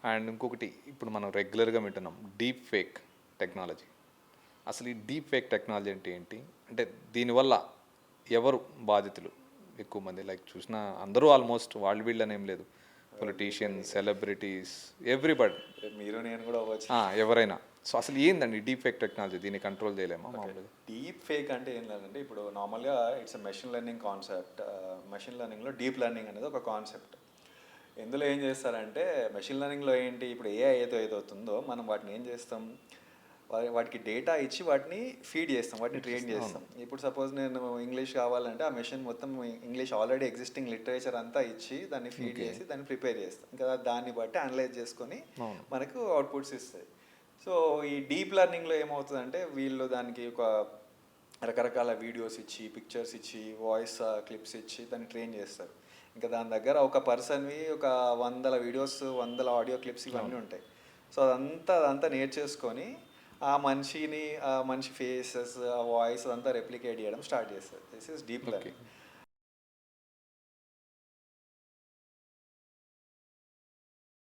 And ఇంకొకటి ఇప్పుడు మనం రెగ్యులర్గా వింటున్నాం డీప్ ఫేక్ టెక్నాలజీ. అసలు ఈ డీప్ ఫేక్ టెక్నాలజీ అంటే ఏంటి? అంటే దీనివల్ల ఎవరు బాధితులు? ఎక్కువ మంది లైక్ చూసిన అందరూ ఆల్మోస్ట్ వాళ్ళు వీళ్ళని ఏం లేదు, పొలిటీషియన్స్, సెలబ్రిటీస్, ఎవ్రీబడి, మీరు నేను కూడా అవ్వచ్చు. ఎవరైనా. సో అసలు ఏందండి డీప్ ఫేక్ టెక్నాలజీ? దీన్ని కంట్రోల్ చేయలేమా మామూలుగా? డీప్ ఫేక్ అంటే ఏం లేదంటే ఇప్పుడు నార్మల్గా it's machine learning concept. Machine లెర్నింగ్లో డీప్ లెర్నింగ్ అనేది ఒక కాన్సెప్ట్. ఇందులో ఏం చేస్తారంటే మెషిన్ లెర్నింగ్లో ఏంటి, ఇప్పుడు ఏఐ ఏదవుతుందో మనం వాటిని ఏం చేస్తాం, వాటికి డేటా ఇచ్చి వాటిని ఫీడ్ చేస్తాం, వాటిని ట్రైన్ చేస్తాం. ఇప్పుడు సపోజ్ నేను ఇంగ్లీష్ కావాలంటే ఆ మెషిన్ మొత్తం ఇంగ్లీష్ ఆల్రెడీ ఎగ్జిస్టింగ్ లిటరేచర్ అంతా ఇచ్చి దాన్ని ఫీడ్ చేసి దాన్ని ప్రిపేర్ చేస్తాం. ఇంకా దాన్ని బట్టి అనలైజ్ చేసుకొని మనకు అవుట్పుట్స్ ఇస్తాయి. సో ఈ డీప్ లెర్నింగ్లో ఏమవుతుందంటే వీళ్ళు దానికి ఒక రకరకాల వీడియోస్ ఇచ్చి, పిక్చర్స్ ఇచ్చి, వాయిస్ క్లిప్స్ ఇచ్చి దాన్ని ట్రైన్ చేస్తారు. ఇంకా దాని దగ్గర ఒక పర్సన్వి ఒక 100 వీడియోస్, 100 ఆడియో క్లిప్స్ ఇవన్నీ ఉంటాయి. సో అదంతా నేర్చేసుకొని ఆ మనిషి ఫేసెస్, ఆ వాయిస్ అంతా రెప్లికేట్ చేయడం స్టార్ట్ చేస్తారు. This is deep learning.